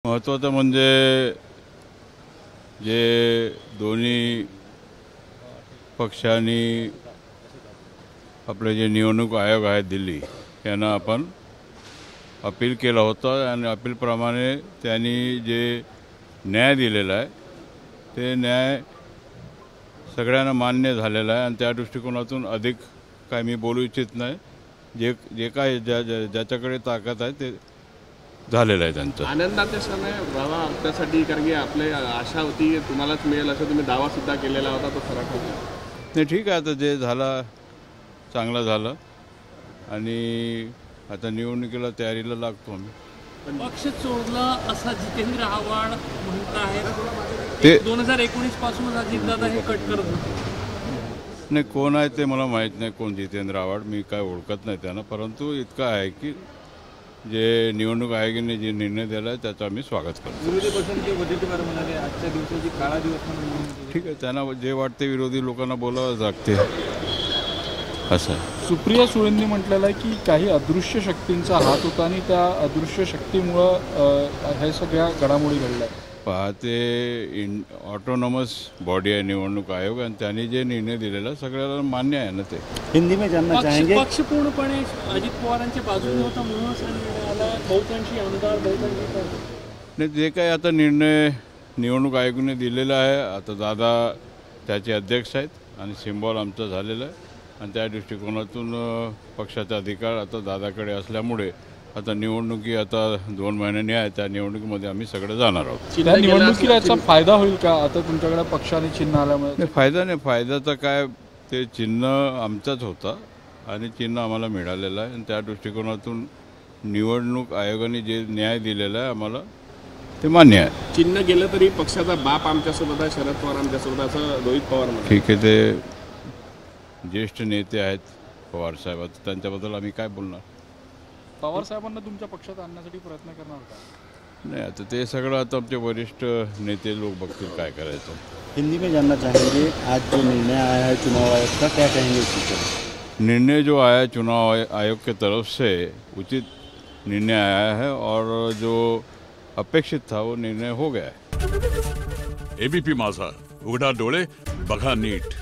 महत्त्वाचं म्हणजे जे दोन्ही पक्षांनी आपले जे निवडणूक आयोग आहे दिल्ली यांना आपण अपील केलं होतं आणि अपीलप्रमाणे त्यांनी जे न्याय दिलेला आहे ते न्याय सगळ्यांना मान्य झालेला आहे आणि त्या दृष्टिकोनातून अधिक काय मी बोलू इच्छित नाही. जे जे काय ज्याच्याकडे ताकद आहे ते झालेलं आहे त्यांचं. आनंदाचा समय व्हावा त्यासाठी, कारण की आपले आशा होती तुम्हालाच मिळेल असं तुम्ही दावा सुद्धा केलेला होता, तो खरा ठरला. नाही, ठीक आहे, आता जे झालं चांगलं झालं आणि आता निवडणुकीला तयारीला लागतो आम्ही. पक्ष सोडला असा जितेंद्र आव्हाड म्हणत आहेत ते 2019 पासून अजितदादा हे कट करत होते. नाही, कोण आहे ते मला माहीत नाही, कोण जितेंद्र आव्हाड, मी काय ओळखत नाही त्यांना. परंतु इतकं आहे की जे निवडणूक आयोगाने जे निर्णय दिला आहे त्याचं आम्ही स्वागत करतो. विरोधी पक्षांचे वजेटवार म्हणाले आजच्या दिवसाची काळा दिवस म्हणून. ठीक आहे, त्यांना जे वाटते विरोधी लोकांना बोलावं लागते असं. सुप्रिया सुळेंनी म्हटलेलं आहे की काही अदृश्य शक्तींचा हात होता आणि त्या अदृश्य शक्तीमुळं ह्या सगळ्या घडामोडी घडल्या. पाहते ऑटोनॉमस बॉडी आहे निवडणूक आयोग आणि त्यांनी जे निर्णय दिलेला सगळ्याला मान्य आहे ना. ते हिंदी में जानना चाहेंगे. पक्ष पूर्णपणे अजित पवारांच्या बाजूने होता म्हणूनच आला. बहुतांशी आमदार बहुतांशी नाही, जे काही आता निर्णय निवडणूक आयोगाने दिलेला आहे, आता दादा त्याचे अध्यक्ष आहेत आणि सिम्बॉल आमचा झालेला आहे आणि त्या दृष्टिकोनातून पक्षाचा अधिकार आता दादाकडे असल्यामुळे आता निवडणुकी आता 2 महिन्यांनी आहे, त्या निवडणुकीमध्ये आम्ही सगळे जाणार आहोत. त्या निवडणुकीला याचा फायदा होईल का आता तुमच्याकडे पक्षाने चिन्ह आल्यामुळे? नाही, फायदा नाही. फायद्याचं काय, ते चिन्ह आमचाच होता आणि चिन्ह आम्हाला मिळालेलं आहे आणि त्या दृष्टिकोनातून निवडणूक आयोगाने जे न्याय दिलेला आहे आम्हाला ते मान्य आहे. चिन्ह गेलं तरी पक्षाचा बाप आमच्यासोबत आहे, शरद पवार आमच्यासोबत, असं रोहित पवार म्हणतात. ठीक आहे, ते ज्येष्ठ नेते आहेत पवार साहेब, त्यांच्याबद्दल आम्ही काय बोलणार. पवार साहेबांना तुमच्या पक्षात आणण्यासाठी प्रयत्न करणार का? नाही, आता ते सगळं आता आमचे वरिष्ठ नेते लोक बघतील काय करायचं. हिंदी में जानना चाहेंगे आज जो निर्णय आया है चुनाव आयोग का, क्या कहेंगे इसके ऊपर? निर्णय जो आया चुनाव आयोग के तरफ से उचित निर्णय आया है और जो अपेक्षित था वो निर्णय हो गया है. एबीपी माझा, उघडा डोळे बघा नीट.